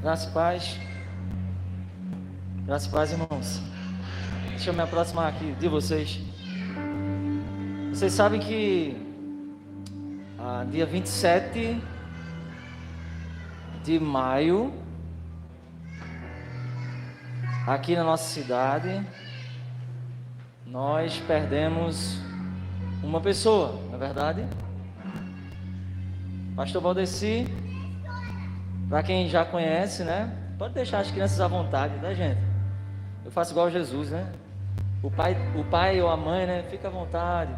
Graça e paz. Graça e paz, irmãos. Deixa eu me aproximar aqui de vocês. Vocês sabem que dia 27 de maio, aqui na nossa cidade, nós perdemos uma pessoa, não é verdade? Pastor Valdeci, para quem já conhece, né? Pode deixar as crianças à vontade, tá, gente? Eu faço igual Jesus, né? O pai ou a mãe, né? Fica à vontade.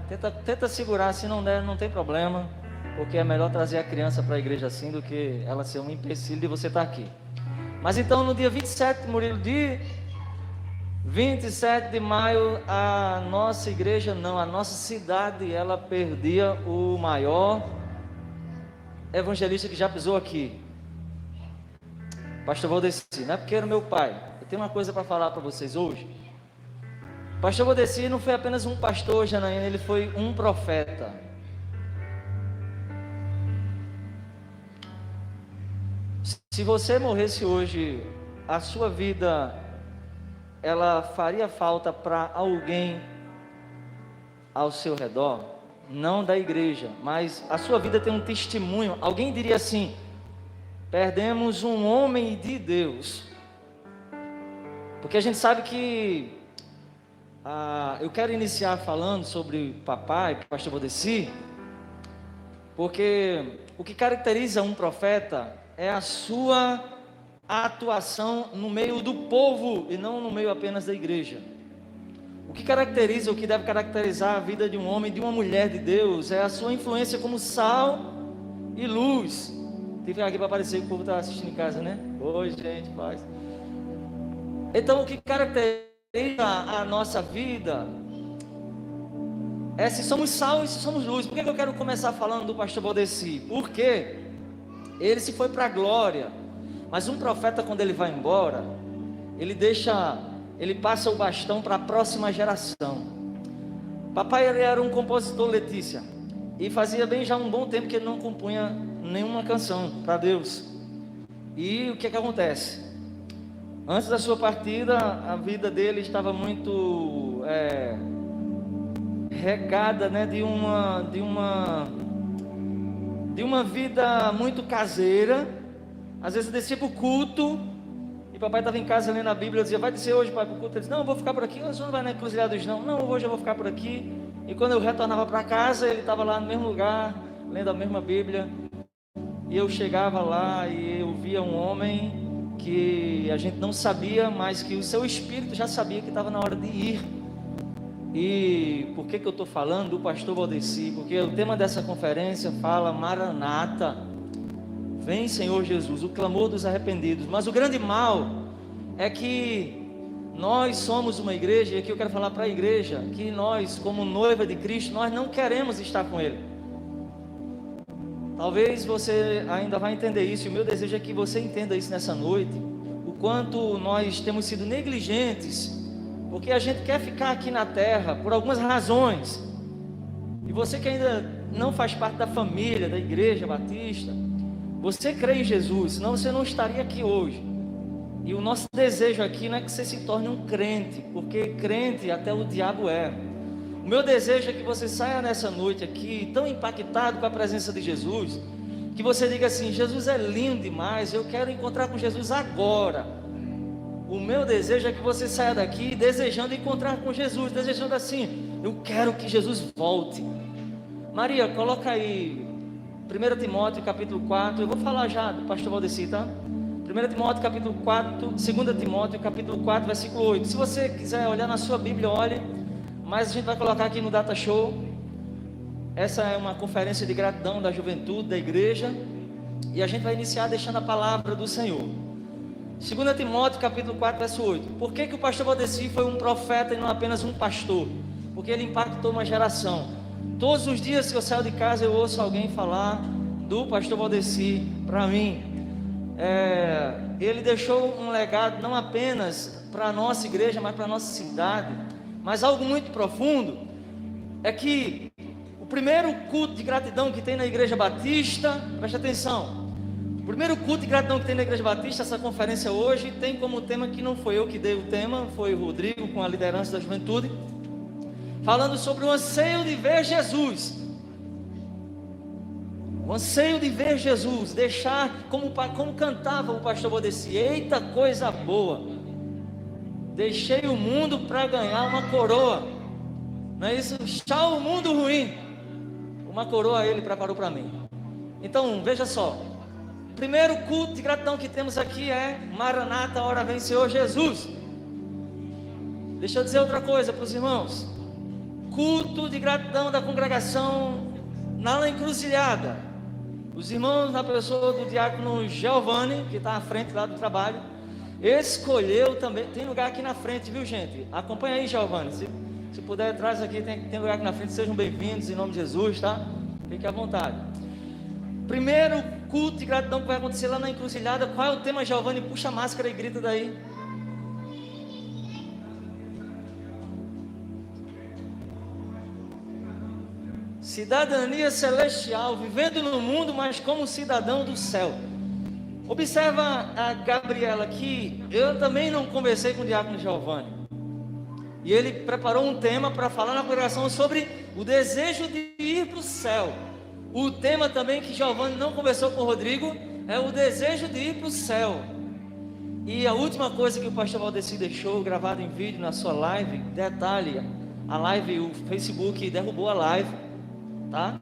Tenta segurar, se não der, não tem problema. Porque é melhor trazer a criança para a igreja assim do que ela ser um empecilho de você estar aqui. Mas então, no dia 27, Murilo, de 27 de maio, a nossa igreja, não, a nossa cidade, ela perdia o maior evangelista que já pisou aqui. Pastor Valdeci, não é porque era meu pai. Eu tenho uma coisa para falar para vocês hoje. Pastor Valdeci não foi apenas um pastor, Janaína, ele foi um profeta. Se você morresse hoje, a sua vida, ela faria falta para alguém ao seu redor, não da igreja, mas a sua vida tem um testemunho. Alguém diria assim: perdemos um homem de Deus. Porque a gente sabe que eu quero iniciar falando sobre papai, pastor Valdeci, porque o que caracteriza um profeta é a sua atuação no meio do povo e não no meio apenas da igreja. O que caracteriza, o que deve caracterizar a vida de um homem, de uma mulher de Deus, é a sua influência como sal e luz. Tem que ficar aqui para aparecer que o povo está assistindo em casa, né? Oi, gente, paz. Então, o que caracteriza a nossa vida é se somos sal e se somos luz. Por que eu quero começar falando do pastor Valdeci? Porque ele se foi para a glória, mas um profeta, quando ele vai embora, ele passa o bastão para a próxima geração. Papai, ele era um compositor, Letícia, e fazia bem já um bom tempo que ele não compunha nenhuma canção para Deus. E o que acontece? Antes da sua partida, a vida dele estava muito regada, né, de uma vida muito caseira. Às vezes descia para o culto e papai estava em casa lendo a Bíblia. Eu dizia: vai descer hoje, pai, para o culto? Ele disse: não, eu vou ficar por aqui. O senhor não vai na Encruzilhada dos não? Não, hoje eu vou ficar por aqui. E quando eu retornava para casa, ele estava lá no mesmo lugar, lendo a mesma Bíblia. E eu chegava lá e eu via um homem que a gente não sabia, mas que o seu espírito já sabia que estava na hora de ir. E por que eu estou falando do pastor Valdeci? Porque o tema dessa conferência fala: Maranata, vem Senhor Jesus, o clamor dos arrependidos. Mas o grande mal é que nós somos uma igreja, e aqui eu quero falar para a igreja, que nós, como noiva de Cristo, nós não queremos estar com Ele. Talvez você ainda vai entender isso, e o meu desejo é que você entenda isso nessa noite, o quanto nós temos sido negligentes, porque a gente quer ficar aqui na terra por algumas razões. E você que ainda não faz parte da família, da igreja batista, você crê em Jesus, senão você não estaria aqui hoje. E o nosso desejo aqui não é que você se torne um crente, porque crente até o diabo é. O meu desejo é que você saia nessa noite aqui tão impactado com a presença de Jesus, que você diga assim: Jesus é lindo demais, eu quero encontrar com Jesus agora. O meu desejo é que você saia daqui desejando encontrar com Jesus, desejando assim: eu quero que Jesus volte. Maria, coloca aí 1 Timóteo capítulo 4, eu vou falar já do pastor Valdeci, tá? 1 Timóteo capítulo 4, 2 Timóteo capítulo 4, versículo 8. Se você quiser olhar na sua Bíblia, olhe. Mas a gente vai colocar aqui no Data Show. Essa é uma conferência de gratidão da juventude, da igreja. E a gente vai iniciar deixando a palavra do Senhor. 2 Timóteo capítulo 4, verso 8. Por que o pastor Valdeci foi um profeta e não apenas um pastor? Porque ele impactou uma geração. Todos os dias que eu saio de casa, eu ouço alguém falar do pastor Valdeci para mim. Ele deixou um legado não apenas para a nossa igreja, mas para a nossa cidade. Mas algo muito profundo é que o primeiro culto de gratidão que tem na igreja batista, preste atenção, primeiro culto de gratidão que tem na Igreja Batista, essa conferência hoje, tem como tema, que não foi eu que dei o tema, foi o Rodrigo, com a liderança da juventude, falando sobre o anseio de ver Jesus. O anseio de ver Jesus, deixar, como cantava o pastor Valdeci, eita coisa boa, deixei o mundo para ganhar uma coroa, não é isso? Tchau o mundo ruim, uma coroa ele preparou para mim. Então veja só, o primeiro culto de gratidão que temos aqui é Maranata, hora vem Senhor Jesus. Deixa eu dizer outra coisa para os irmãos, culto de gratidão da congregação na Encruzilhada. Os irmãos, na pessoa do diácono Giovanni, que está à frente lá do trabalho, escolheu também, tem lugar aqui na frente, viu gente? Acompanha aí, Giovanni, se puder, traz aqui, tem lugar aqui na frente, sejam bem-vindos em nome de Jesus, tá? Fique à vontade. Primeiro culto de gratidão que vai acontecer lá na Encruzilhada. Qual é o tema, Giovanni? Puxa a máscara e grita daí. Cidadania celestial, vivendo no mundo, mas como cidadão do céu. Observa a Gabriela aqui, eu também não conversei com o diácono Giovanni, e ele preparou um tema para falar na congregação sobre o desejo de ir para o céu. O tema também que Giovanni não conversou com o Rodrigo é o desejo de ir para o céu. E a última coisa que o pastor Valdeci deixou gravado em vídeo na sua live, detalhe, a live, o Facebook derrubou a live, tá?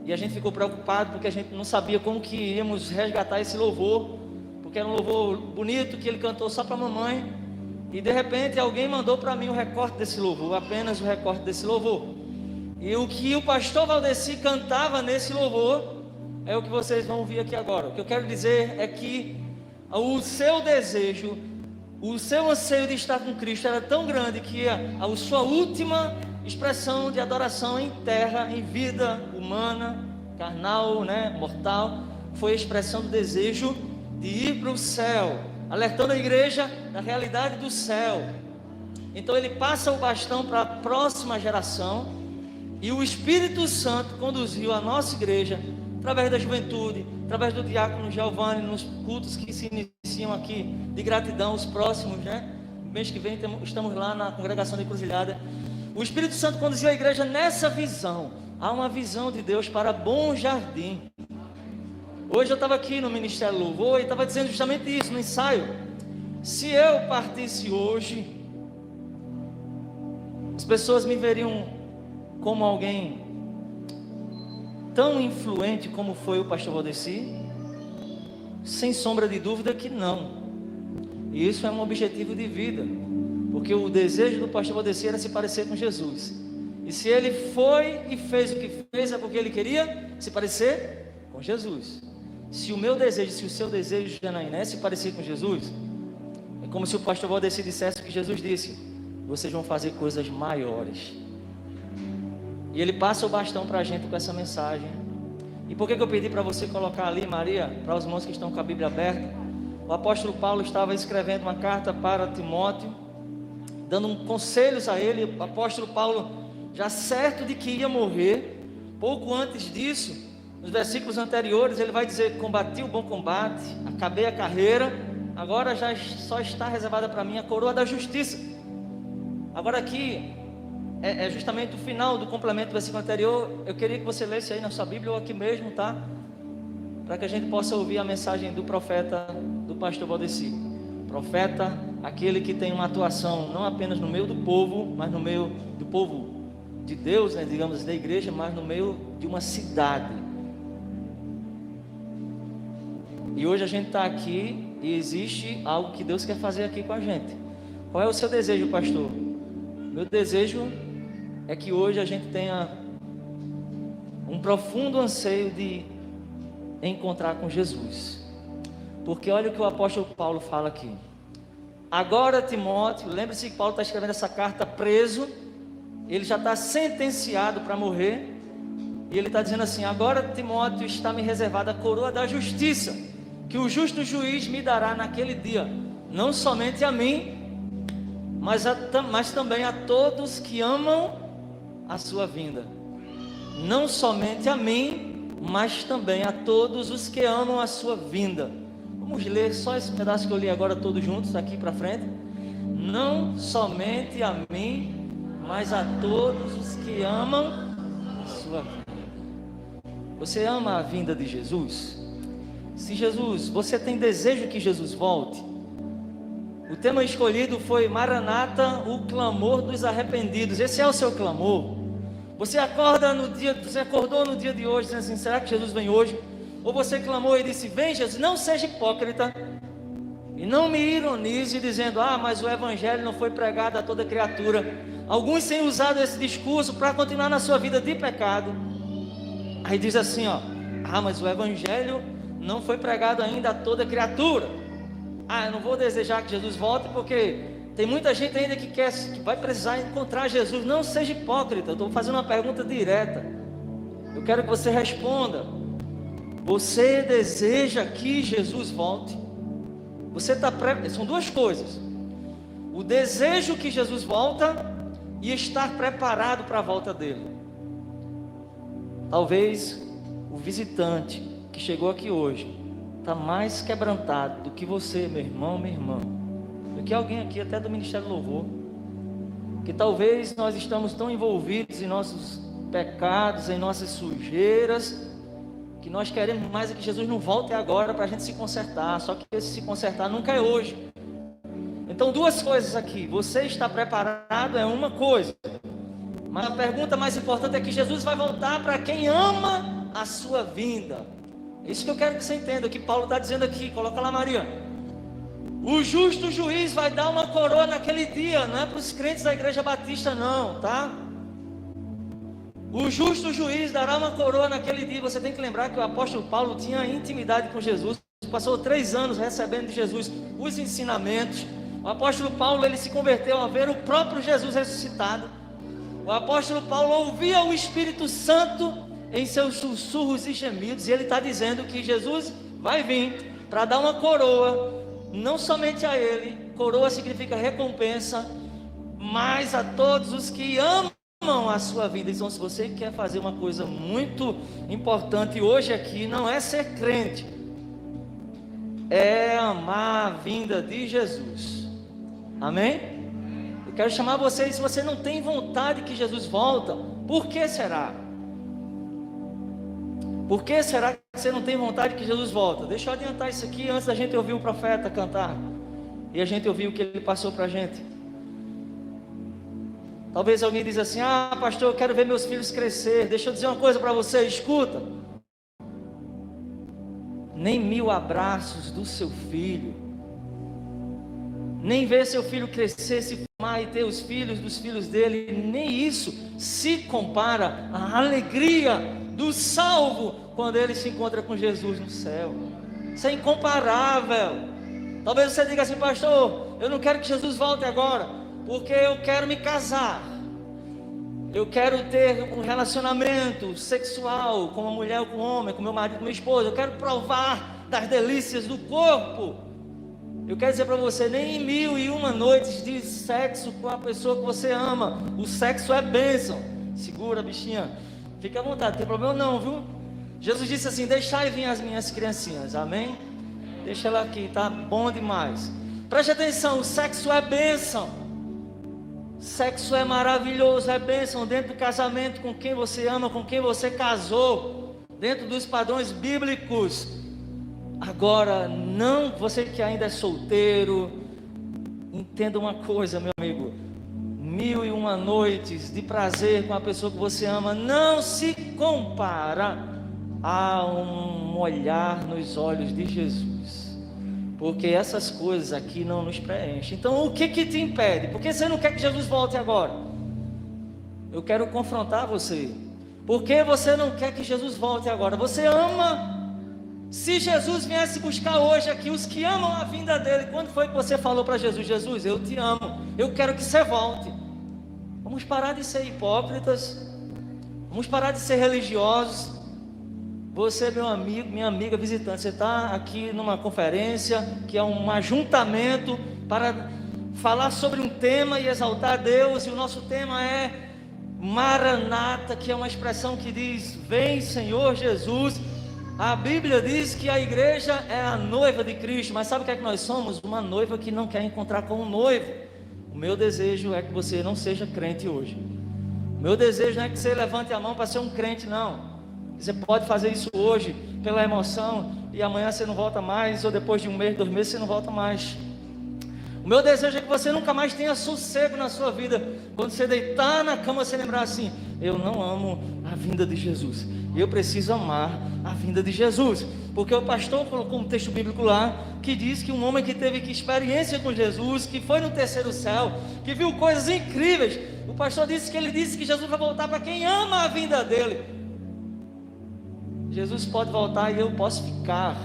E a gente ficou preocupado porque a gente não sabia como que íamos resgatar esse louvor, porque era um louvor bonito que ele cantou só para a mamãe, e de repente alguém mandou para mim o recorte desse louvor, apenas o recorte desse louvor, e o que o pastor Valdeci cantava nesse louvor é o que vocês vão ouvir aqui agora. O que eu quero dizer é que o seu desejo, o seu anseio de estar com Cristo era tão grande que a sua última expressão de adoração em terra, em vida humana, carnal, né, mortal, foi a expressão do desejo de ir para o céu, alertando a igreja da realidade do céu. Então ele passa o bastão para a próxima geração, e o Espírito Santo conduziu a nossa igreja, através da juventude, através do diácono Giovanni, nos cultos que se iniciam aqui, de gratidão, os próximos, né? Mês que vem estamos lá na congregação da Encruzilhada. O Espírito Santo conduziu a igreja nessa visão. Há uma visão de Deus para Bom Jardim. Hoje eu estava aqui no Ministério Louvor e estava dizendo justamente isso no ensaio. Se eu partisse hoje, as pessoas me veriam como alguém tão influente como foi o pastor Valdeci? Sem sombra de dúvida que não. E isso é um objetivo de vida, porque o desejo do pastor Valdeci era se parecer com Jesus. E se ele foi e fez o que fez, é porque ele queria se parecer com Jesus. Se o meu desejo, se o seu desejo, Janaína, é se parecer com Jesus, é como se o pastor Valdeci dissesse o que Jesus disse: vocês vão fazer coisas maiores. E ele passa o bastão para a gente com essa mensagem. E por que eu pedi para você colocar ali, Maria, para os irmãos que estão com a Bíblia aberta? O apóstolo Paulo estava escrevendo uma carta para Timóteo, dando conselhos a ele. O apóstolo Paulo, já certo de que ia morrer, pouco antes disso, nos versículos anteriores, ele vai dizer: combati o bom combate, acabei a carreira, agora já só está reservada para mim a coroa da justiça. Agora aqui é justamente o final do complemento do versículo anterior. Eu queria que você lesse aí na sua Bíblia ou aqui mesmo, tá? Para que a gente possa ouvir a mensagem do profeta, do pastor Valdeci. Profeta, aquele que tem uma atuação não apenas no meio do povo, mas no meio do povo de Deus, né, digamos, da igreja, mas no meio de uma cidade. E hoje a gente está aqui e existe algo que Deus quer fazer aqui com a gente. Qual é o seu desejo, pastor? Meu desejo é que hoje a gente tenha um profundo anseio de encontrar com Jesus. Porque olha o que o apóstolo Paulo fala aqui. Agora, Timóteo, lembre-se que Paulo está escrevendo essa carta preso, ele já está sentenciado para morrer, e ele está dizendo assim: agora, Timóteo, está me reservada a coroa da justiça, que o justo juiz me dará naquele dia, não somente a mim, mas também a todos que amam a sua vinda. Não somente a mim, mas também a todos os que amam a sua vinda. Vamos ler só esse pedaço que eu li agora todos juntos, aqui para frente. Não somente a mim, mas a todos os que amam a sua vinda. Você ama a vinda de Jesus? Se Jesus, você tem desejo que Jesus volte? O tema escolhido foi Maranata, o clamor dos arrependidos. Esse é o seu clamor. Você acordou no dia de hoje dizendo assim: será que Jesus vem hoje? Ou você clamou e disse: vem Jesus? Não seja hipócrita e não me ironize dizendo: mas o evangelho não foi pregado a toda criatura. Alguns têm usado esse discurso para continuar na sua vida de pecado. Aí diz assim, mas o evangelho não foi pregado ainda a toda criatura. Eu não vou desejar que Jesus volte, porque tem muita gente ainda que vai precisar encontrar Jesus. Não seja hipócrita. Eu estou fazendo uma pergunta direta. Eu quero que você responda. Você deseja que Jesus volte? Você está São duas coisas: o desejo que Jesus volta e estar preparado para a volta dele. Talvez o visitante que chegou aqui hoje está mais quebrantado do que você, meu irmão, minha irmã, do que alguém aqui até do Ministério do Louvor, que talvez nós estamos tão envolvidos em nossos pecados, em nossas sujeiras, que nós queremos mais é que Jesus não volte agora para a gente se consertar. Só que esse se consertar nunca é hoje. Então, duas coisas aqui: você está preparado é uma coisa, mas a pergunta mais importante é que Jesus vai voltar para quem ama a sua vinda. É isso que eu quero que você entenda, o que Paulo está dizendo aqui. Coloca lá, Maria. O justo juiz vai dar uma coroa naquele dia. Não é para os crentes da Igreja Batista não, tá? O justo juiz dará uma coroa naquele dia. Você tem que lembrar que o apóstolo Paulo tinha intimidade com Jesus, passou 3 anos recebendo de Jesus os ensinamentos. O apóstolo Paulo, ele se converteu a ver o próprio Jesus ressuscitado. O apóstolo Paulo ouvia o Espírito Santo em seus sussurros e gemidos, e ele está dizendo que Jesus vai vir para dar uma coroa, não somente a ele. Coroa significa recompensa, mas a todos os que amam a sua vida. Então, se você quer fazer uma coisa muito importante hoje aqui, não é ser crente, é amar a vinda de Jesus. Amém? Eu quero chamar vocês, se você não tem vontade que Jesus volta, por que será? Por que será que você não tem vontade que Jesus volta? Deixa eu adiantar isso aqui antes da gente ouvir o profeta cantar e a gente ouvir o que ele passou para a gente. Talvez alguém diz assim: pastor, eu quero ver meus filhos crescer. Deixa eu dizer uma coisa para você, escuta. Nem 1000 abraços do seu filho, nem ver seu filho crescer, se formar e ter os filhos dos filhos dele, nem isso se compara à alegria do salvo quando ele se encontra com Jesus no céu. Isso é incomparável. Talvez você diga assim: pastor, eu não quero que Jesus volte agora, porque eu quero me casar, eu quero ter um relacionamento sexual com uma mulher ou com um homem, com meu marido, com minha esposa, eu quero provar das delícias do corpo. Eu quero dizer para você, nem em 1001 noites de sexo com a pessoa que você ama. O sexo é bênção. Segura, bichinha, fica à vontade, não tem problema não, viu? Jesus disse assim: deixai vir as minhas criancinhas, amém? Deixa ela aqui, tá bom demais. Preste atenção, o sexo é bênção. Sexo é maravilhoso, é bênção dentro do casamento, com quem você ama, com quem você casou, dentro dos padrões bíblicos. Agora, não, você que ainda é solteiro, entenda uma coisa, meu amigo: 1001 noites de prazer com a pessoa que você ama não se compara a um olhar nos olhos de Jesus, porque essas coisas aqui não nos preenchem. Então, o que te impede? Por que você não quer que Jesus volte agora? Eu quero confrontar você. Por que você não quer que Jesus volte agora? Você ama. Se Jesus viesse buscar hoje aqui os que amam a vinda dele, quando foi que você falou para Jesus: Jesus, eu te amo, eu quero que você volte? Vamos parar de ser hipócritas, vamos parar de ser religiosos. Você, meu amigo, minha amiga visitante, você está aqui numa conferência que é um ajuntamento para falar sobre um tema e exaltar Deus, e o nosso tema é Maranata, que é uma expressão que diz: vem Senhor Jesus. A Bíblia diz que a igreja é a noiva de Cristo, mas sabe o que é que nós somos? Uma noiva que não quer encontrar com um noivo. O meu desejo é que você não seja crente hoje. O meu desejo não é que você levante a mão para ser um crente, não. Você pode fazer isso hoje, pela emoção, e amanhã você não volta mais, ou depois de um mês, 2 meses, você não volta mais. O meu desejo é que você nunca mais tenha sossego na sua vida. Quando você deitar na cama, você lembrar assim: eu não amo a vinda de Jesus, eu preciso amar a vinda de Jesus. Porque o pastor colocou um texto bíblico lá, que diz que um homem que teve experiência com Jesus, que foi no terceiro céu, que viu coisas incríveis, o pastor disse que Jesus vai voltar para quem ama a vinda dele. Jesus pode voltar e eu posso ficar.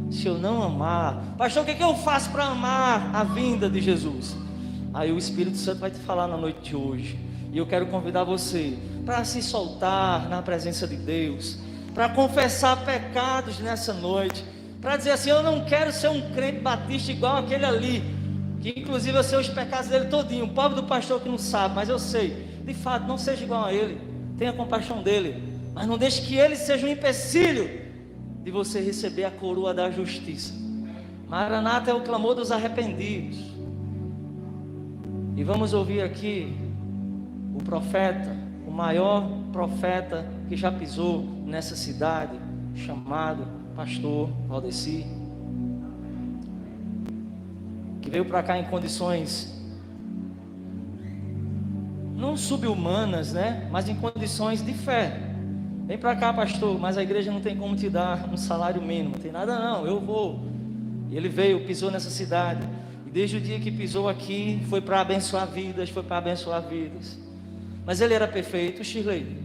Se eu não amar, pastor, o que eu faço para amar a vinda de Jesus? Aí o Espírito Santo vai te falar na noite de hoje. E eu quero convidar você para se soltar na presença de Deus, para confessar pecados nessa noite, para dizer assim: eu não quero ser um crente batista igual aquele ali, que inclusive eu sei os pecados dele todinho. O pobre do pastor que não sabe, mas eu sei. De fato, não seja igual a ele, tenha compaixão dele, mas não deixe que ele seja um empecilho de você receber a coroa da justiça. Maranata é o clamor dos arrependidos. E vamos ouvir aqui o profeta, o maior profeta que já pisou nessa cidade, chamado pastor Valdeci, que veio para cá em condições não subhumanas, né? Mas em condições de fé. Vem para cá, pastor, mas a igreja não tem como te dar um salário mínimo. Não tem nada não, eu vou. E ele veio, pisou nessa cidade, e desde o dia que pisou aqui, foi para abençoar vidas, Mas ele era perfeito, Shirley?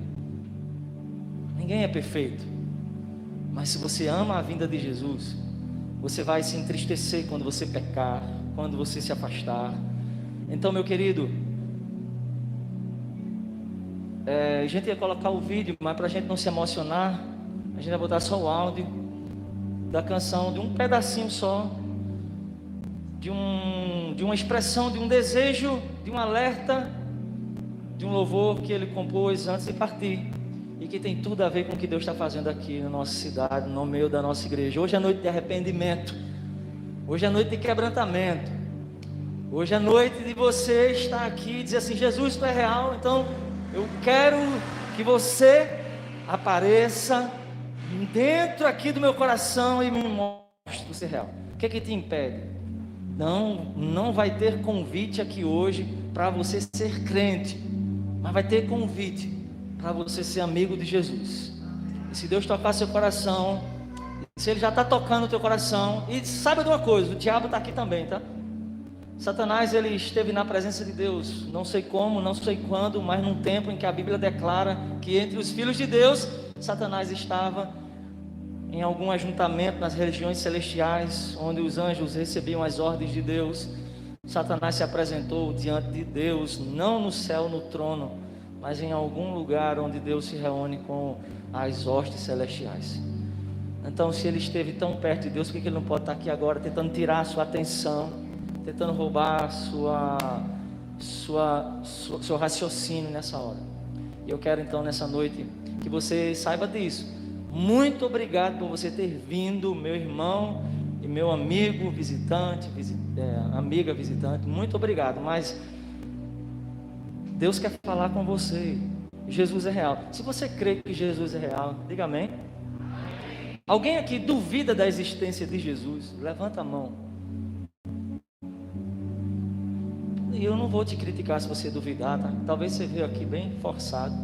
Ninguém é perfeito. Mas se você ama a vinda de Jesus, você vai se entristecer quando você pecar, quando você se afastar. Então, meu querido, a gente ia colocar o vídeo, mas para a gente não se emocionar, a gente vai botar só o áudio da canção, de um pedacinho só, de uma expressão, de um desejo, de um alerta, de um louvor que ele compôs antes de partir, e que tem tudo a ver com o que Deus está fazendo aqui na nossa cidade, no meio da nossa igreja. Hoje é noite de arrependimento, hoje é noite de quebrantamento, hoje é noite de você estar aqui e dizer assim: Jesus, tu é real, então eu quero que você apareça dentro aqui do meu coração e me mostre você real. O que é que te impede? Não vai ter convite aqui hoje para você ser crente, mas vai ter convite para você ser amigo de Jesus. E se Deus tocar seu coração, se Ele já está tocando o teu coração, e saiba de uma coisa, o diabo está aqui também, tá? Satanás, ele esteve na presença de Deus, não sei como, não sei quando, mas num tempo em que a Bíblia declara que entre os filhos de Deus, Satanás estava em algum ajuntamento nas regiões celestiais, onde os anjos recebiam as ordens de Deus. Satanás se apresentou diante de Deus, não no céu, no trono, mas em algum lugar onde Deus se reúne com as hostes celestiais. Então, se ele esteve tão perto de Deus, por que ele não pode estar aqui agora, tentando tirar a sua atenção, tentando roubar seu raciocínio nessa hora? E eu quero então nessa noite que você saiba disso. Muito obrigado por você ter vindo, meu irmão e meu amigo visitante, amiga visitante. Muito obrigado, mas Deus quer falar com você. Jesus é real. Se você crê que Jesus é real, diga amém. Alguém aqui duvida da existência de Jesus? Levanta a mão. E eu não vou te criticar se você duvidar, tá? Talvez você veio aqui bem forçado.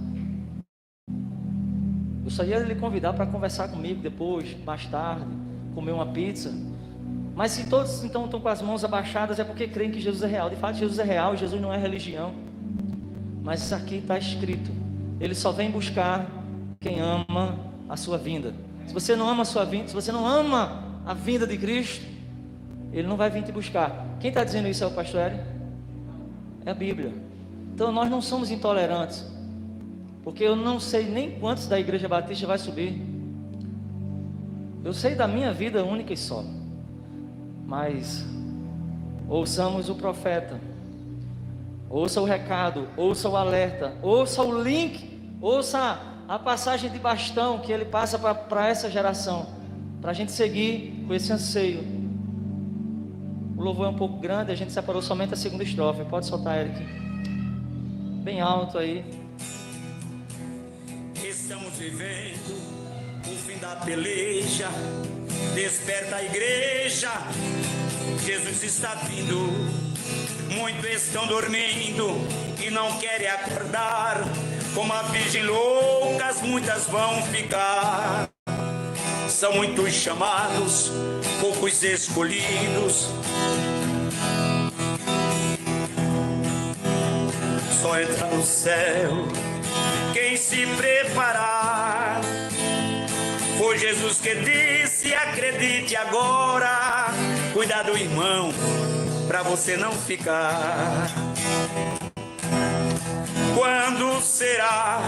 Eu só ia lhe convidar para conversar comigo depois, mais tarde, comer uma pizza. Mas se todos então estão com as mãos abaixadas, é porque creem que Jesus é real. De fato, Jesus é real e Jesus não é religião. Mas isso aqui está escrito. Ele só vem buscar quem ama a sua vinda. Se você não ama a sua vinda, se você não ama a vinda de Cristo, Ele não vai vir te buscar. Quem está dizendo isso é o pastor Hélio? É a Bíblia. Então nós não somos intolerantes, porque eu não sei nem quantos da Igreja Batista vai subir. Eu sei da minha vida única e só. Mas ouçamos o profeta. Ouça o recado, ouça o alerta, ouça o link, ouça a passagem de bastão que ele passa para essa geração, para a gente seguir com esse anseio. O louvor é um pouco grande, a gente separou somente a segunda estrofe. Pode soltar, Eric. Bem alto aí. Estamos vivendo o fim da peleja. Desperta a igreja, Jesus está vindo. Muitos estão dormindo e não querem acordar. Como a virgem loucas, muitas vão ficar. São muitos chamados, poucos escolhidos. Só entra no céu quem se preparar. Foi Jesus que disse: acredite agora. Cuidado, irmão, pra você não ficar. Quando será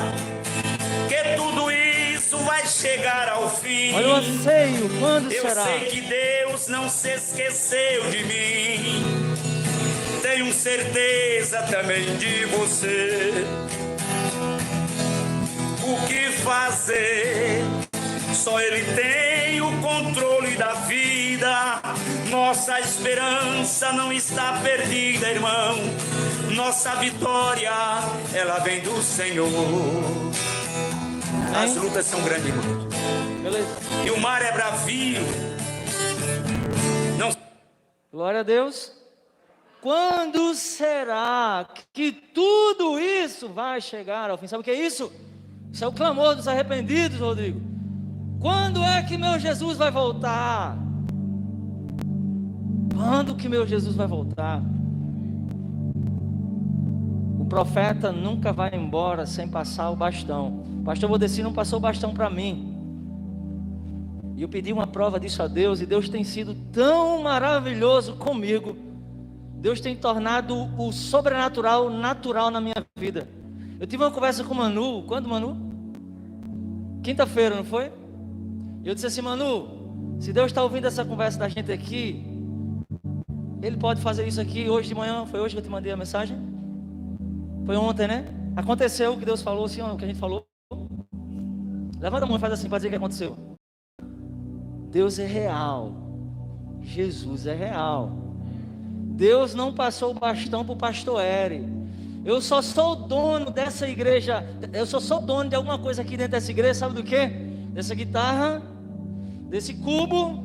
que tudo isso vai chegar ao fim? Olha o anseio, quando será? Eu sei que Deus não se esqueceu de mim. Tenho certeza também de você. O que fazer? Só Ele tem o controle da vida. Nossa esperança não está perdida, irmão. Nossa vitória, ela vem do Senhor. As lutas são grandes, irmão. Beleza. E o mar é bravio. Não... Glória a Deus. Quando será que tudo isso vai chegar ao fim? Sabe o que é isso? Isso é o clamor dos arrependidos, Rodrigo. Quando é que meu Jesus vai voltar? Quando que meu Jesus vai voltar? O profeta nunca vai embora sem passar o bastão. O pastor Valdeci não passou o bastão para mim. E eu pedi uma prova disso a Deus, e Deus tem sido tão maravilhoso comigo. Deus tem tornado o sobrenatural natural na minha vida. Eu tive uma conversa com o Manu. Quando, Manu? Quinta-feira, não foi? E eu disse assim: Manu, se Deus está ouvindo essa conversa da gente aqui, Ele pode fazer isso aqui hoje de manhã. Foi hoje que eu te mandei a mensagem? Foi ontem, né? Aconteceu o que Deus falou, assim, o que a gente falou. Levanta a mão e faz assim para dizer que aconteceu. Deus é real. Jesus é real. Deus não passou o bastão para o pastor Eri. Eu só sou dono dessa igreja. Eu só sou dono de alguma coisa aqui dentro dessa igreja. Sabe do quê? Dessa guitarra, desse cubo,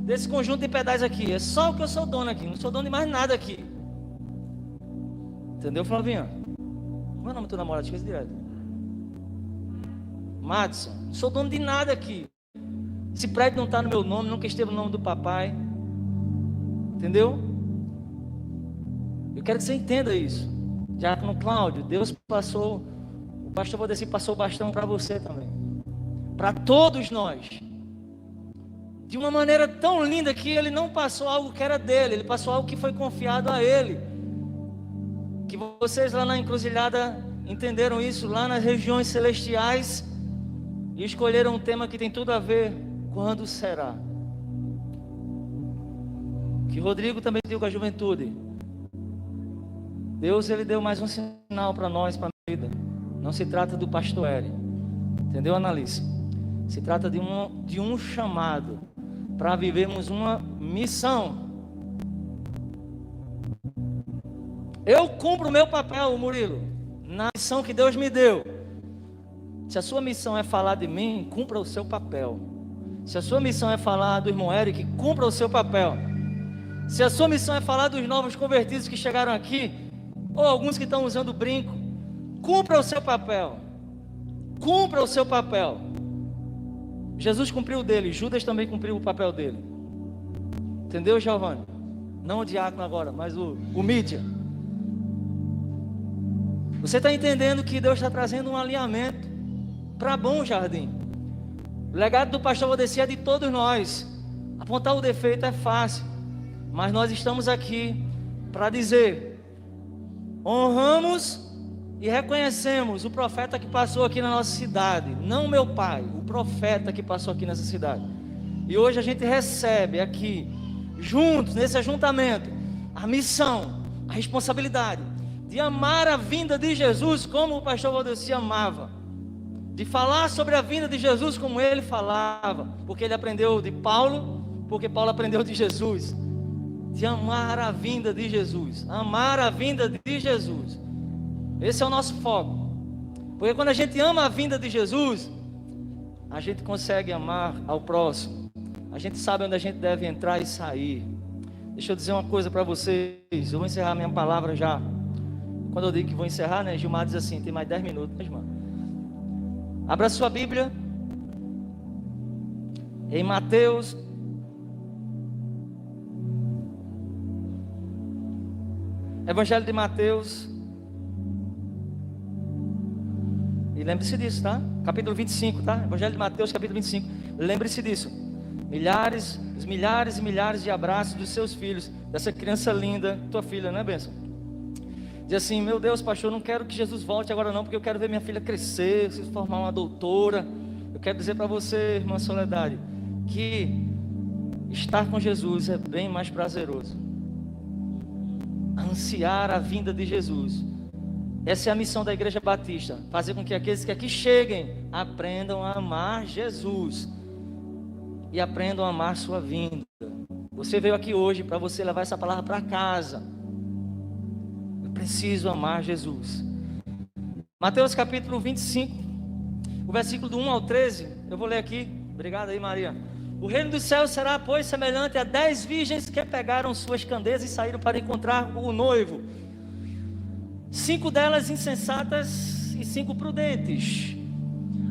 desse conjunto de pedais aqui. É só o que eu sou dono aqui. Não sou dono de mais nada aqui. Entendeu, Flavinha? Como é o nome do teu namorado? Esqueci direto. Madison. Não sou dono de nada aqui. Esse prédio não está no meu nome. Nunca esteve no nome do papai. Entendeu? Eu quero que você entenda isso. Diácono Cláudio, Deus passou, o pastor Valdeci passou o bastão para você também, para todos nós, de uma maneira tão linda que Ele não passou algo que era dele, Ele passou algo que foi confiado a Ele. Que vocês lá na encruzilhada entenderam isso, lá nas regiões celestiais, e escolheram um tema que tem tudo a ver. Quando será? Que Rodrigo também deu com a juventude. Deus, Ele deu mais um sinal para nós, para a vida. Não se trata do pastor Eri. Entendeu, Annalise? Se trata de um chamado para vivermos uma missão. Eu cumpro o meu papel, Murilo, na missão que Deus me deu. Se a sua missão é falar de mim, cumpra o seu papel. Se a sua missão é falar do irmão Eric, cumpra o seu papel. Se a sua missão é falar dos novos convertidos que chegaram aqui, ou alguns que estão usando brinco, cumpra o seu papel. Cumpra o seu papel. Jesus cumpriu o dele, Judas também cumpriu o papel dele. Entendeu, Giovanni? Não o diácono agora, mas o mídia. Você está entendendo que Deus está trazendo um alinhamento para Bom Jardim. O legado do pastor Valdeci é de todos nós. Apontar o defeito é fácil, mas nós estamos aqui para dizer: honramos e reconhecemos o profeta que passou aqui na nossa cidade. Não meu pai, o profeta que passou aqui nessa cidade. E hoje a gente recebe aqui, juntos, nesse ajuntamento, a missão, a responsabilidade de de amar a vinda de Jesus como o pastor Valdeci amava, de falar sobre a vinda de Jesus como ele falava, porque ele aprendeu de Paulo, porque Paulo aprendeu de Jesus, de amar a vinda de Jesus, amar a vinda de Jesus. Esse é o nosso foco, porque quando a gente ama a vinda de Jesus, a gente consegue amar ao próximo, a gente sabe onde a gente deve entrar e sair. Deixa eu dizer uma coisa para vocês, eu vou encerrar minha palavra já. Quando eu digo que vou encerrar, né, Gilmar diz assim, tem mais 10 minutos, Gilmar. Abra sua Bíblia em Mateus, Evangelho de Mateus, e lembre-se disso, tá? Capítulo 25, tá? Evangelho de Mateus, capítulo 25, lembre-se disso. Milhares e milhares de abraços dos seus filhos, dessa criança linda, tua filha, né, Benção? Diz assim, meu Deus, pastor, não quero que Jesus volte agora não, porque eu quero ver minha filha crescer, se formar uma doutora. Eu quero dizer para você, irmã Soledade, que estar com Jesus é bem mais prazeroso. Ansiar a vinda de Jesus. Essa é a missão da Igreja Batista, fazer com que aqueles que aqui cheguem aprendam a amar Jesus e aprendam a amar sua vinda. Você veio aqui hoje para você levar essa palavra para casa. Eu preciso amar Jesus. Mateus capítulo 25, o versículo do 1 ao 13, eu vou ler aqui. Obrigado aí, Maria. O reino dos céus será, pois, semelhante a 10 virgens que pegaram suas candeias e saíram para encontrar o noivo. 5 delas insensatas e 5 prudentes.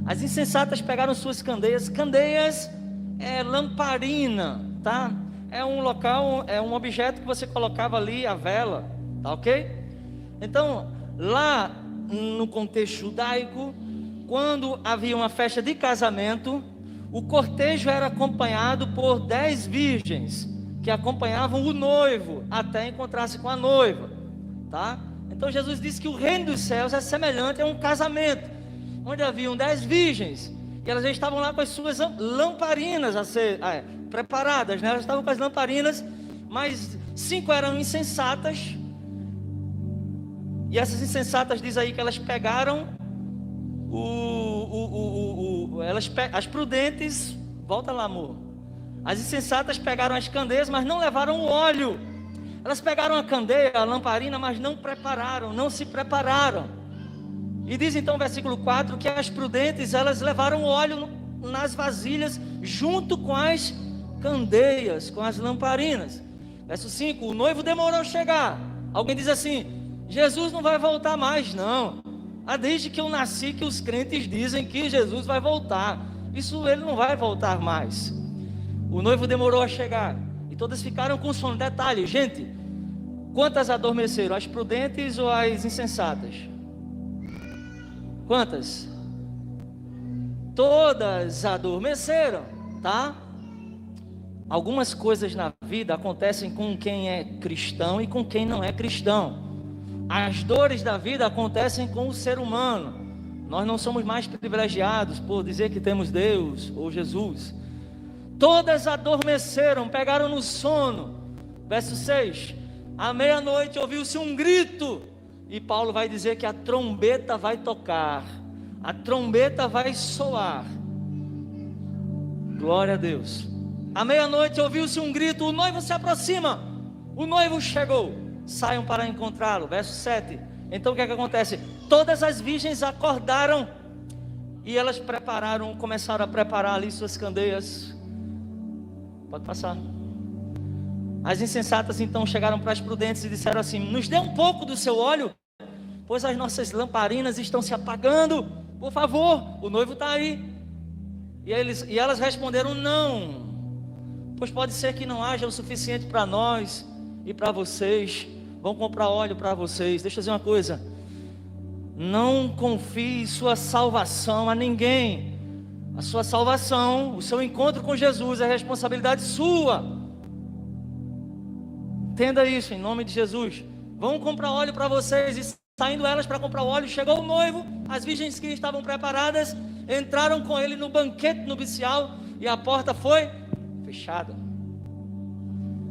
As insensatas pegaram suas candeias. Candeias é lamparina, tá? É um local, é um objeto que você colocava ali, a vela, tá ok? Então, lá no contexto judaico, quando havia uma festa de casamento, o cortejo era acompanhado por 10 virgens, que acompanhavam o noivo, até encontrar-se com a noiva, tá? Então Jesus disse que o reino dos céus é semelhante a um casamento, onde haviam 10 virgens, e elas já estavam lá com as suas lamparinas a ser preparadas, né? Elas estavam com as lamparinas, mas 5 eram insensatas, e essas insensatas diz aí que elas pegaram as prudentes, volta lá, amor. As insensatas pegaram as candeias, mas não levaram o óleo. Elas pegaram a candeia, a lamparina, mas não prepararam, não se prepararam. E diz então o versículo 4 que as prudentes, elas levaram o óleo nas vasilhas junto com as candeias, com as lamparinas. Verso 5, o noivo demorou a chegar. Alguém diz assim, Jesus não vai voltar mais, não. Desde que eu nasci que os crentes dizem que Jesus vai voltar. Isso ele não vai voltar mais. O noivo demorou a chegar e todas ficaram com sono. Detalhe, gente, quantas adormeceram? As prudentes ou as insensatas? Quantas? Todas adormeceram, tá? Algumas coisas na vida acontecem com quem é cristão e com quem não é cristão. As dores da vida acontecem com o ser humano. Nós não somos mais privilegiados por dizer que temos Deus ou Jesus. Todas adormeceram, pegaram no sono. Verso 6, à meia-noite ouviu-se um grito, e Paulo vai dizer que a trombeta vai tocar, a trombeta vai soar. Glória a Deus. À meia-noite ouviu-se um grito, o noivo se aproxima, o noivo chegou. Saiam para encontrá-lo. Verso 7. Então o que é que acontece? Todas as virgens acordaram e elas começaram a preparar ali suas candeias. Pode passar. As insensatas então chegaram para as prudentes e disseram assim, nos dê um pouco do seu óleo, pois as nossas lamparinas estão se apagando. Por favor, o noivo está aí. E elas responderam, não, pois pode ser que não haja o suficiente para nós e para vocês. Vão comprar óleo para vocês. Deixa eu dizer uma coisa, não confie sua salvação a ninguém. A sua salvação, o seu encontro com Jesus é responsabilidade sua. Entenda isso em nome de Jesus. Vão comprar óleo para vocês. E saindo elas para comprar óleo, chegou o noivo. As virgens que estavam preparadas entraram com ele no banquete nupcial e a porta foi fechada.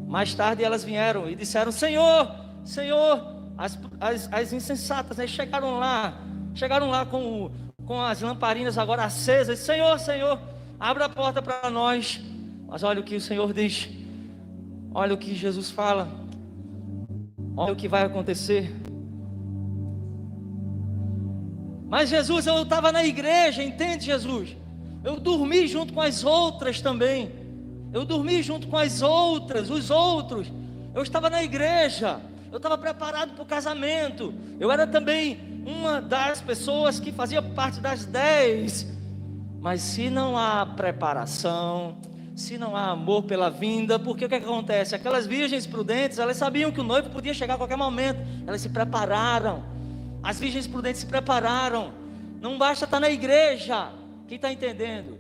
Mais tarde elas vieram e disseram, Senhor, as insensatas, né? Chegaram lá com as lamparinas agora acesas. Senhor, Senhor, abra a porta para nós. Mas olha o que o Senhor diz, olha o que Jesus fala, olha o que vai acontecer. Mas Jesus, eu estava na igreja, entende, Jesus? Eu dormi junto com as outras também. Eu dormi junto com as outras, os outros. Eu estava na igreja. Eu estava preparado para o casamento. Eu era também uma das pessoas que fazia parte das 10. Mas se não há preparação, se não há amor pela vinda, porque o que acontece? Aquelas virgens prudentes, elas sabiam que o noivo podia chegar a qualquer momento. Elas se prepararam. As virgens prudentes se prepararam. Não basta estar na igreja. Quem está entendendo?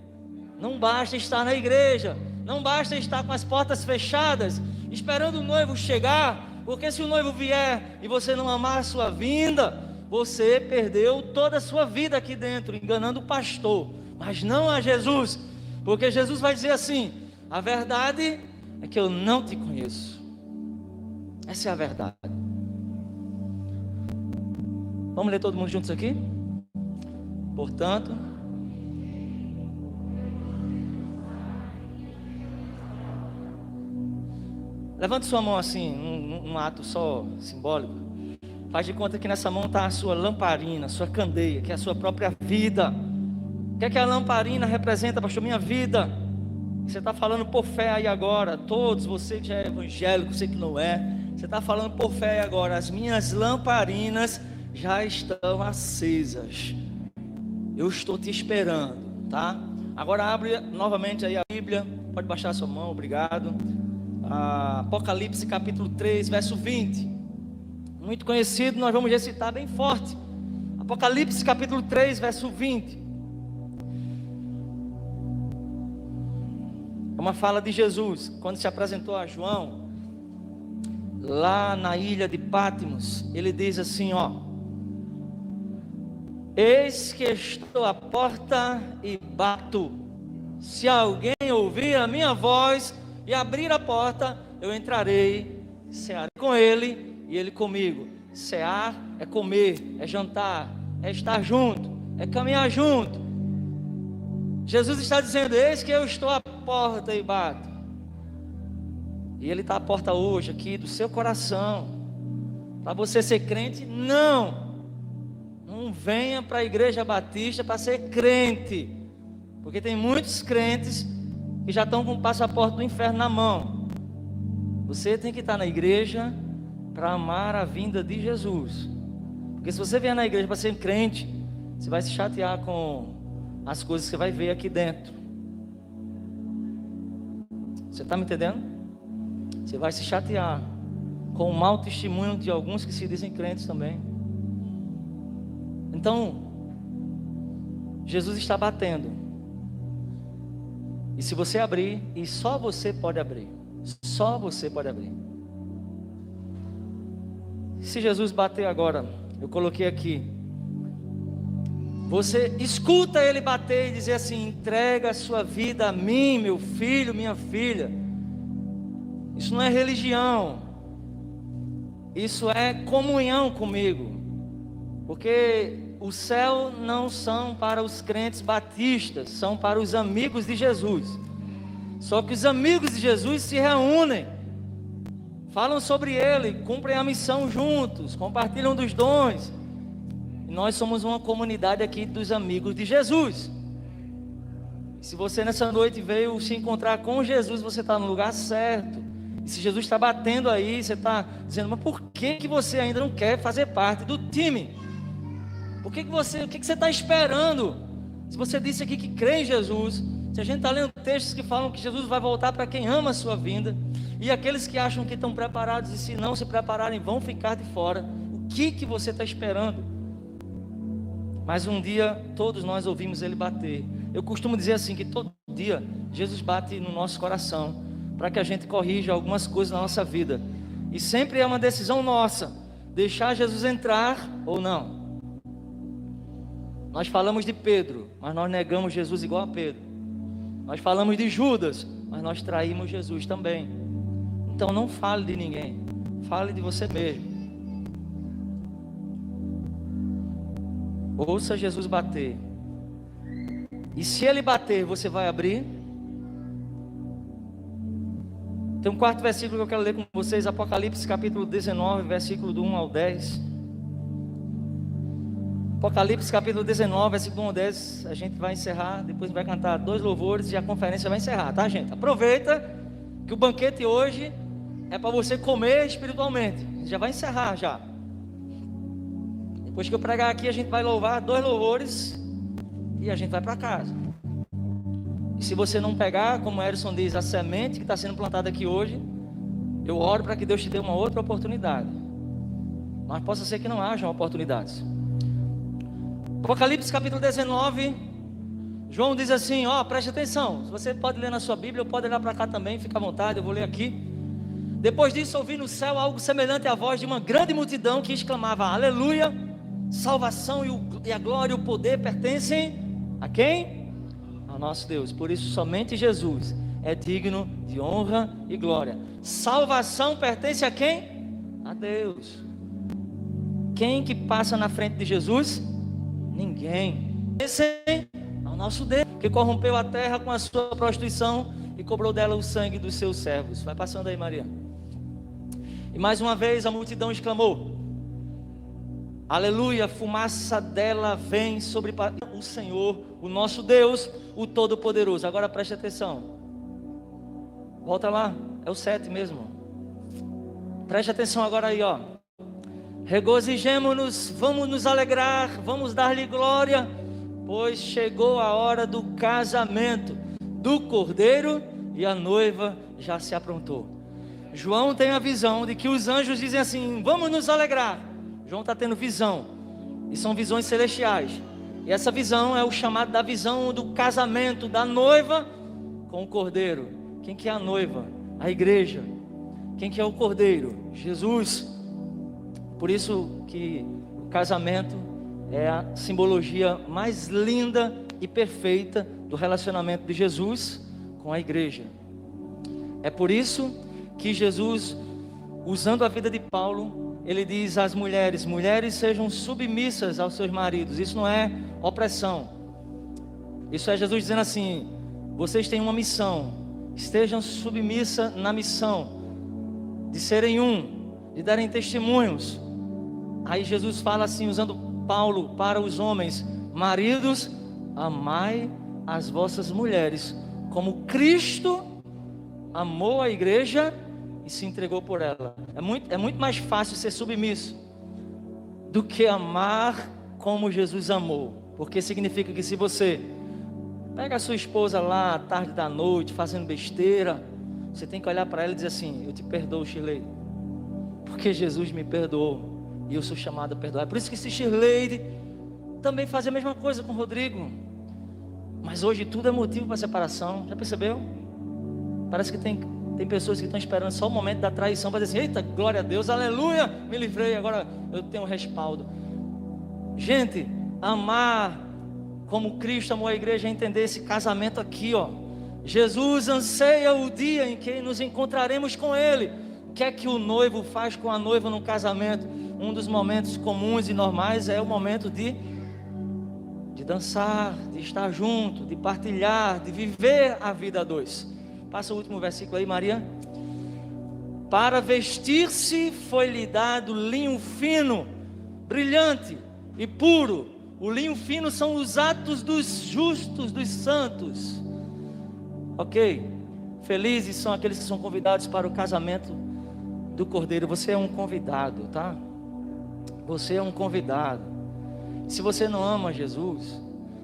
Não basta estar na igreja. Não basta estar com as portas fechadas, esperando o noivo chegar. Porque se o noivo vier e você não amar a sua vinda, você perdeu toda a sua vida aqui dentro, enganando o pastor. Mas não a Jesus. Porque Jesus vai dizer assim: a verdade é que eu não te conheço. Essa é a verdade. Vamos ler todo mundo juntos aqui? Portanto, levante sua mão assim, num ato só simbólico. Faz de conta que nessa mão está a sua lamparina, a sua candeia, que é a sua própria vida. O que é que a lamparina representa, pastor? Minha vida. Você está falando por fé aí agora. Todos, você que já é evangélico, você que não é, você está falando por fé aí agora. As minhas lamparinas já estão acesas. Eu estou te esperando, tá? Agora abre novamente aí a Bíblia. Pode baixar a sua mão, obrigado. Apocalipse capítulo 3, verso 20. Muito conhecido, nós vamos recitar bem forte. Apocalipse capítulo 3, verso 20. É uma fala de Jesus, quando se apresentou a João, lá na ilha de Patmos. Ele diz assim, ó: eis que estou à porta e bato. Se alguém ouvir a minha voz e abrir a porta, eu entrarei, cearei com ele e ele comigo. Cear é comer, é jantar, é estar junto, é caminhar junto. Jesus está dizendo: eis que eu estou à porta e bato. E Ele está à porta hoje aqui do seu coração. Para você ser crente, não venha para a igreja batista para ser crente, porque tem muitos crentes que já estão com o passaporte do inferno na mão. Você tem que estar na igreja para amar a vinda de Jesus. Porque se você vier na igreja para ser crente, você vai se chatear com as coisas que você vai ver aqui dentro. Você está me entendendo? Você vai se chatear com o mau testemunho de alguns que se dizem crentes também. Então, Jesus está batendo. E se você abrir, e só você pode abrir, só você pode abrir. Se Jesus bater agora, eu coloquei aqui, você escuta Ele bater e dizer assim: entrega a sua vida a mim, meu filho, minha filha. Isso não é religião, isso é comunhão comigo. Porque o céu não são para os crentes batistas, são para os amigos de Jesus. Só que os amigos de Jesus se reúnem, falam sobre Ele, cumprem a missão juntos, compartilham dos dons. E nós somos uma comunidade aqui dos amigos de Jesus. E se você nessa noite veio se encontrar com Jesus, você está no lugar certo. E se Jesus está batendo aí, você está dizendo: mas por que você ainda não quer fazer parte do time? O que você está esperando? Se você disse aqui que crê em Jesus, se a gente está lendo textos que falam que Jesus vai voltar para quem ama a sua vinda, e aqueles que acham que estão preparados e se não se prepararem vão ficar de fora, o que você está esperando? Mas um dia todos nós ouvimos Ele bater. Eu costumo dizer assim, que todo dia Jesus bate no nosso coração, para que a gente corrija algumas coisas na nossa vida. E sempre é uma decisão nossa, deixar Jesus entrar ou não. Nós falamos de Pedro, mas nós negamos Jesus igual a Pedro. Nós falamos de Judas, mas nós traímos Jesus também. Então não fale de ninguém, fale de você mesmo. Ouça Jesus bater. E se ele bater, você vai abrir? Tem um quarto versículo que eu quero ler com vocês, Apocalipse capítulo 19, versículo do 1 ao 10. Apocalipse capítulo 19, versículo 1 ao 10. A gente vai encerrar, depois vai cantar 2 louvores e a conferência vai encerrar, tá, gente? Aproveita que o banquete hoje é para você comer espiritualmente. Já vai encerrar já. Depois que eu pregar aqui, a gente vai louvar 2 louvores e a gente vai para casa. E se você não pegar, como Erison diz, a semente que está sendo plantada aqui hoje, eu oro para que Deus te dê uma outra oportunidade. Mas possa ser que não hajam oportunidades. Apocalipse capítulo 19, João diz assim, preste atenção. Você pode ler na sua Bíblia, ou pode olhar para cá também, fica à vontade, eu vou ler aqui. Depois disso, ouvi no céu algo semelhante à voz de uma grande multidão que exclamava, aleluia, salvação e a glória e o poder pertencem a quem? Ao nosso Deus. Por isso somente Jesus é digno de honra e glória. Salvação pertence a quem? A Deus. Quem que passa na frente de Jesus? Ninguém. Pertencem ao nosso Deus, que corrompeu a terra com a sua prostituição e cobrou dela o sangue dos seus servos. Vai passando aí, Maria. E mais uma vez a multidão exclamou, aleluia, fumaça dela vem sobre o Senhor, o nosso Deus, o Todo-Poderoso. Agora preste atenção. Volta lá, é o 7 mesmo. Preste atenção agora aí, Regozijemo-nos, vamos nos alegrar, vamos dar-lhe glória, pois chegou a hora do casamento do Cordeiro e a noiva já se aprontou. João tem a visão de que os anjos dizem assim, vamos nos alegrar. João está tendo visão, e são visões celestiais, e essa visão é o chamado da visão do casamento da noiva com o Cordeiro. Quem que é a noiva? A igreja. Quem que é o Cordeiro? Jesus. Por isso que o casamento é a simbologia mais linda e perfeita do relacionamento de Jesus com a igreja. É por isso que Jesus, usando a vida de Paulo, ele diz às mulheres, mulheres sejam submissas aos seus maridos. Isso não é opressão. Isso é Jesus dizendo assim, vocês têm uma missão, estejam submissas na missão, de serem de darem testemunhos. Aí Jesus fala assim, usando Paulo para os homens, maridos, amai as vossas mulheres, como Cristo amou a igreja e se entregou por ela. É muito mais fácil ser submisso do que amar como Jesus amou, porque significa que se você pega a sua esposa lá à tarde da noite fazendo besteira, você tem que olhar para ela e dizer assim, eu te perdoo, Shirley, porque Jesus me perdoou e eu sou chamado a perdoar. É por isso que esse Shirley também faz a mesma coisa com o Rodrigo. Mas hoje tudo é motivo para separação. Já percebeu? Parece que tem pessoas que estão esperando só o momento da traição para dizer assim, eita, glória a Deus, aleluia, me livrei, agora eu tenho um respaldo. Gente, amar como Cristo amou a igreja é entender esse casamento aqui, Jesus anseia o dia em que nos encontraremos com Ele. O que é que o noivo faz com a noiva no casamento? Um dos momentos comuns e normais é o momento de dançar, de estar junto, de partilhar, de viver a vida a dois. Passa o último versículo aí, Maria. Para vestir-se foi-lhe dado linho fino, brilhante e puro. O linho fino são os atos dos justos, dos santos. Ok, felizes são aqueles que são convidados para o casamento do Cordeiro. Você é um convidado, tá? Você é um convidado. Se você não ama Jesus,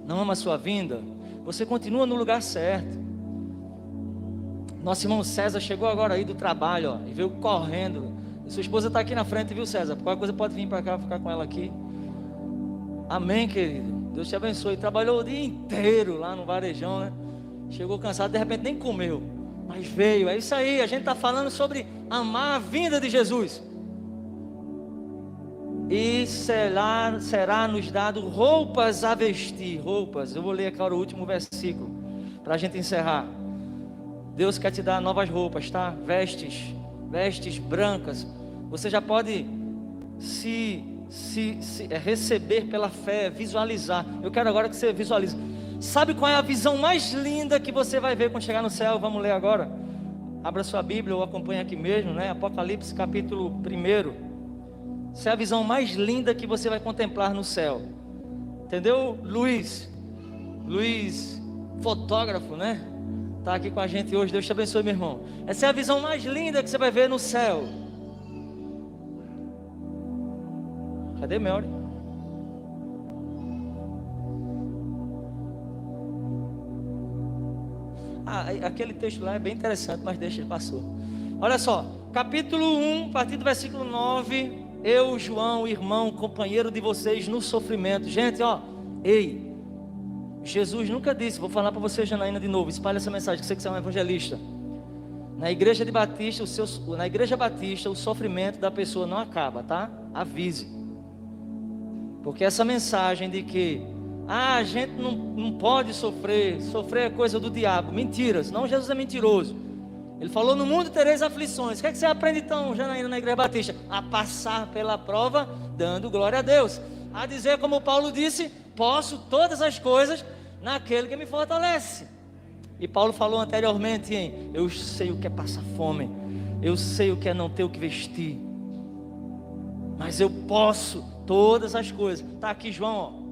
não ama a sua vinda, você continua no lugar certo. Nosso irmão César chegou agora aí do trabalho, e veio correndo. Sua esposa está aqui na frente, viu, César? Qualquer coisa pode vir para cá, ficar com ela aqui. Amém, querido. Deus te abençoe. Trabalhou o dia inteiro lá no varejão, né? Chegou cansado, de repente nem comeu, mas veio. É isso aí, a gente está falando sobre amar a vinda de Jesus. E será nos dado roupas a vestir. Roupas, eu vou ler agora o último versículo, para a gente encerrar. Deus quer te dar novas roupas, tá? Vestes brancas. Você já pode se é receber pela fé, visualizar. Eu quero agora que você visualize. Sabe qual é a visão mais linda que você vai ver quando chegar no céu? Vamos ler agora. Abra sua Bíblia ou acompanhe aqui mesmo, né? Apocalipse capítulo 1. Essa é a visão mais linda que você vai contemplar no céu. Entendeu? Luiz, fotógrafo, né? Está aqui com a gente hoje. Deus te abençoe, meu irmão. Essa é a visão mais linda que você vai ver no céu. Cadê Melry? Aquele texto lá é bem interessante, mas deixa, ele passou. Olha só, capítulo 1, a partir do versículo 9. Eu, João, irmão, companheiro de vocês no sofrimento. Gente, ei, Jesus nunca disse, vou falar para você, Janaína, de novo, espalha essa mensagem, que você é um evangelista. Na igreja Batista, o sofrimento da pessoa não acaba, tá? Avise. Porque essa mensagem de que a gente não pode sofrer é coisa do diabo, mentiras. Não, Jesus é mentiroso. Ele falou: no mundo tereis aflições. O que é que você aprende então, Janaína, na igreja Batista? A passar pela prova, dando glória a Deus. A dizer, como Paulo disse: posso todas as coisas naquele que me fortalece. E Paulo falou anteriormente em: eu sei o que é passar fome, eu sei o que é não ter o que vestir, mas eu posso todas as coisas. Está aqui João,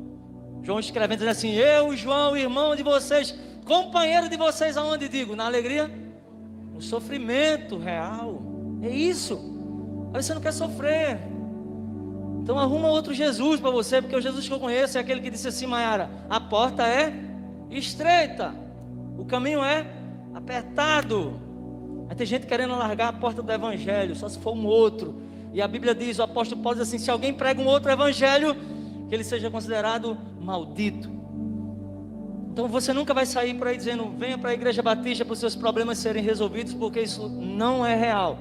João escrevendo, dizendo assim: eu, João, irmão de vocês, companheiro de vocês, aonde digo? Na alegria, no sofrimento real. É isso. Aí você não quer sofrer, então arruma outro Jesus para você, porque o Jesus que eu conheço é aquele que disse assim: Maiara, a porta é estreita, o caminho é apertado. Aí tem gente querendo largar a porta do evangelho, só se for um outro. E a Bíblia diz, o apóstolo Paulo diz assim: se alguém prega um outro evangelho, que ele seja considerado maldito. Então você nunca vai sair por aí dizendo: venha para a igreja Batista para os seus problemas serem resolvidos, porque isso não é real.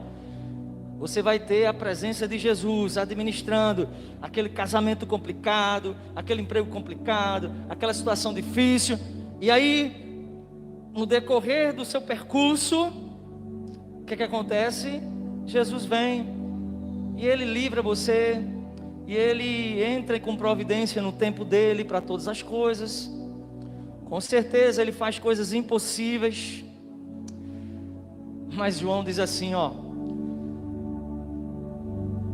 Você vai ter a presença de Jesus administrando aquele casamento complicado, aquele emprego complicado, aquela situação difícil. E aí, no decorrer do seu percurso, o que acontece? Jesus vem e Ele livra você, e Ele entra com providência no tempo dEle para todas as coisas. Com certeza Ele faz coisas impossíveis. Mas João diz assim,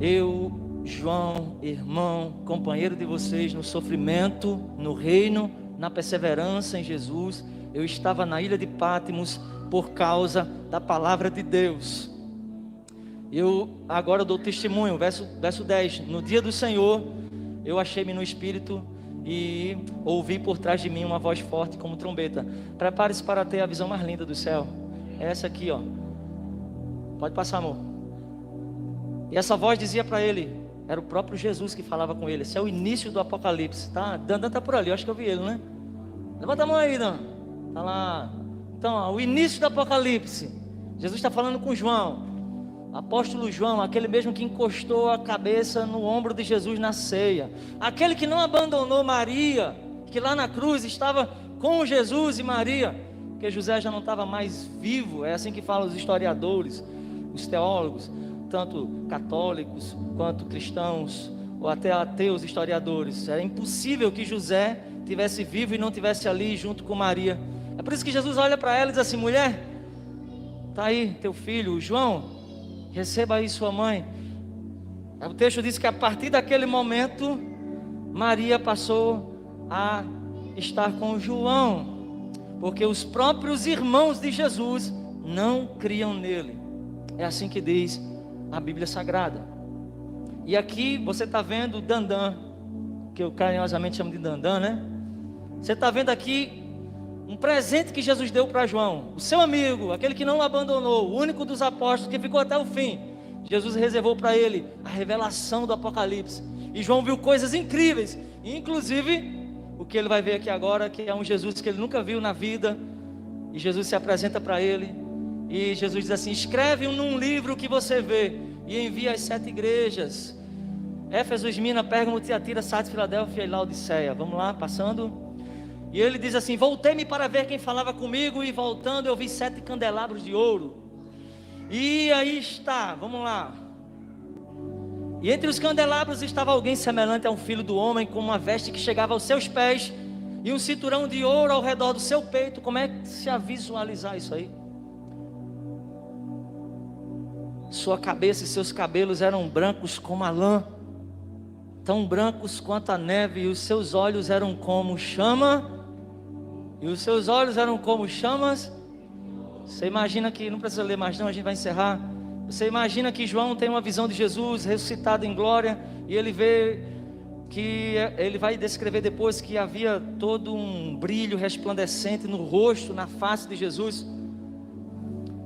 eu, João, irmão, companheiro de vocês no sofrimento, no reino, na perseverança em Jesus, eu estava na ilha de Patmos por causa da palavra de Deus. Eu agora dou testemunho, verso 10. No dia do Senhor, eu achei-me no Espírito e ouvi por trás de mim uma voz forte como trombeta. Prepare-se para ter a visão mais linda do céu. É essa aqui, Pode passar, amor. E essa voz dizia para ele, era o próprio Jesus que falava com ele. Esse é o início do Apocalipse, tá? Dandan está por ali, eu acho que eu vi ele, né? Levanta a mão aí, Dan. Tá lá. Então, o início do Apocalipse. Jesus está falando com João. Apóstolo João, aquele mesmo que encostou a cabeça no ombro de Jesus na ceia, aquele que não abandonou Maria, que lá na cruz estava com Jesus e Maria, porque José já não estava mais vivo. É assim que falam os historiadores, os teólogos, tanto católicos quanto cristãos, ou até ateus historiadores. Era impossível que José tivesse vivo e não tivesse ali junto com Maria. É por isso que Jesus olha para ela e diz assim: mulher, está aí teu filho, João, receba aí sua mãe. O texto diz que a partir daquele momento, Maria passou a estar com João, porque os próprios irmãos de Jesus não criam nele. É assim que diz a Bíblia Sagrada. E aqui você está vendo Dandan, que eu carinhosamente chamo de Dandan, né? Você está vendo aqui um presente que Jesus deu para João, o seu amigo, aquele que não o abandonou, o único dos apóstolos que ficou até o fim. Jesus reservou para ele a revelação do Apocalipse, e João viu coisas incríveis, inclusive o que ele vai ver aqui agora, que é um Jesus que ele nunca viu na vida. E Jesus se apresenta para ele, e Jesus diz assim: escreve num livro o que você vê, e envia às 7 igrejas: Éfeso, Esmirna, Pérgamo, Tiatira, Sardes, Filadélfia e Laodiceia. Vamos lá, passando. E ele diz assim: voltei-me para ver quem falava comigo, e voltando eu vi 7 candelabros de ouro. E aí está, vamos lá. E entre os candelabros estava alguém semelhante a um filho do homem, com uma veste que chegava aos seus pés e um cinturão de ouro ao redor do seu peito. Como é que se a visualizar isso aí? Sua cabeça e seus cabelos eram brancos como a lã, tão brancos quanto a neve, e os seus olhos eram como chama, e os seus olhos eram como chamas. Você imagina que, não precisa ler mais não, a gente vai encerrar. Você imagina que João tem uma visão de Jesus ressuscitado em glória, e ele vê que ele vai descrever depois que havia todo um brilho resplandecente no rosto, na face de Jesus,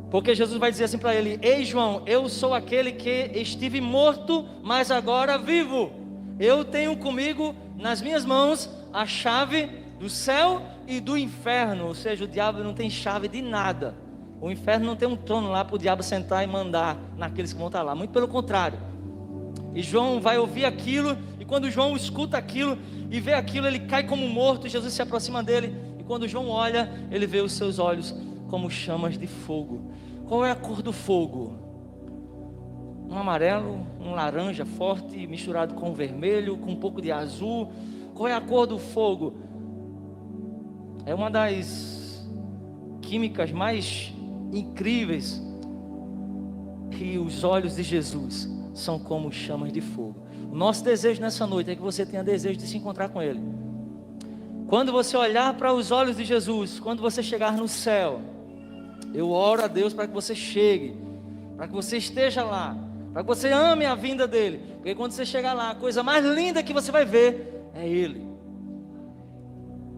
porque Jesus vai dizer assim para ele: ei João, eu sou aquele que estive morto, mas agora vivo. Eu tenho comigo nas minhas mãos a chave do céu e do inferno. Ou seja, o diabo não tem chave de nada. O inferno não tem um trono lá para o diabo sentar e mandar naqueles que vão estar lá. Muito pelo contrário. E João vai ouvir aquilo, e quando João escuta aquilo e vê aquilo, ele cai como morto. Jesus se aproxima dele, e quando João olha, ele vê os seus olhos como chamas de fogo. Qual é a cor do fogo? Um amarelo, um laranja forte, misturado com vermelho, com um pouco de azul. Qual é a cor do fogo? É uma das químicas mais incríveis. E os olhos de Jesus são como chamas de fogo. O nosso desejo nessa noite é que você tenha desejo de se encontrar com Ele. Quando você olhar para os olhos de Jesus, quando você chegar no céu, eu oro a Deus para que você chegue, para que você esteja lá, para que você ame a vinda dEle, porque quando você chegar lá, a coisa mais linda que você vai ver é Ele.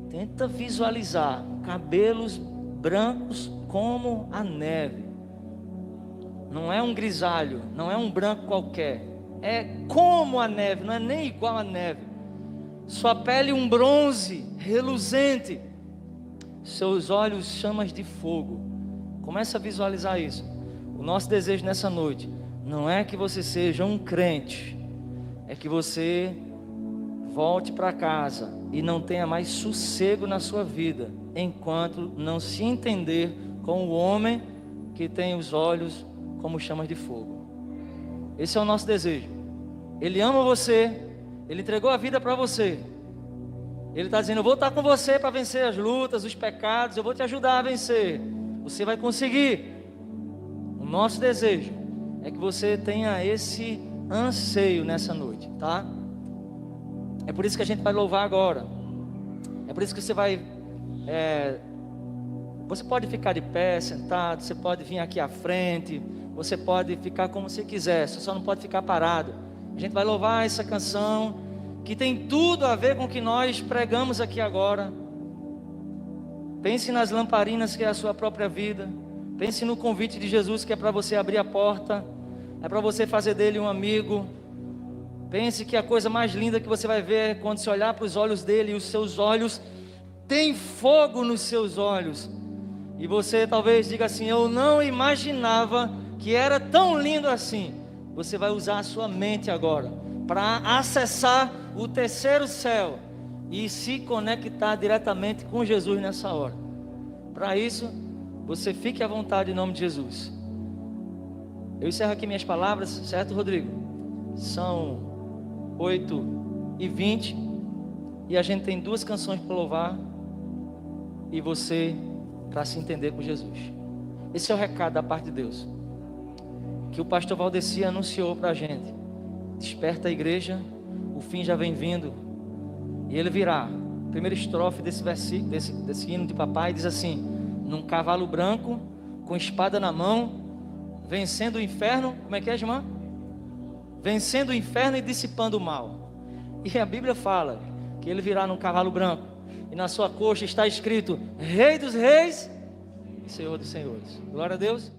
Tenta visualizar cabelos brancos como a neve. Não é um grisalho, não é um branco qualquer, é como a neve, não é nem igual a neve. Sua pele um bronze reluzente, seus olhos chamas de fogo. Começa a visualizar isso. O nosso desejo nessa noite não é que você seja um crente, é que você volte para casa e não tenha mais sossego na sua vida, enquanto não se entender com o homem que tem os olhos como chamas de fogo. Esse é o nosso desejo. Ele ama você, Ele entregou a vida para você. Ele está dizendo: eu vou estar com você para vencer as lutas, os pecados, eu vou te ajudar a vencer. Você vai conseguir. O nosso desejo é que você tenha esse anseio nessa noite, tá? É por isso que a gente vai louvar agora. É por isso que você vai... Você pode ficar de pé, sentado, você pode vir aqui à frente, você pode ficar como você quiser, você só não pode ficar parado. A gente vai louvar essa canção, que tem tudo a ver com o que nós pregamos aqui agora. Pense nas lamparinas que é a sua própria vida. Pense no convite de Jesus, que é para você abrir a porta, é para você fazer dele um amigo. Pense que a coisa mais linda que você vai ver é quando você olhar para os olhos dele, e os seus olhos têm fogo nos seus olhos. E você talvez diga assim: eu não imaginava que era tão lindo assim. Você vai usar a sua mente agora para acessar o terceiro céu e se conectar diretamente com Jesus nessa hora. Para isso, você fique à vontade em nome de Jesus. Eu encerro aqui minhas palavras, certo, Rodrigo? São 8h20 e a gente tem 2 canções para louvar e você para se entender com Jesus. Esse é o recado da parte de Deus, que o pastor Valdeci anunciou para a gente. Desperta a igreja, o fim já vem vindo, e ele virá. A primeira estrofe desse versículo, desse hino de papai, diz assim: num cavalo branco, com espada na mão, vencendo o inferno. Como é que é, irmã? Vencendo o inferno e dissipando o mal. E a Bíblia fala que ele virá num cavalo branco, e na sua coxa está escrito: Rei dos Reis, Senhor dos Senhores. Glória a Deus.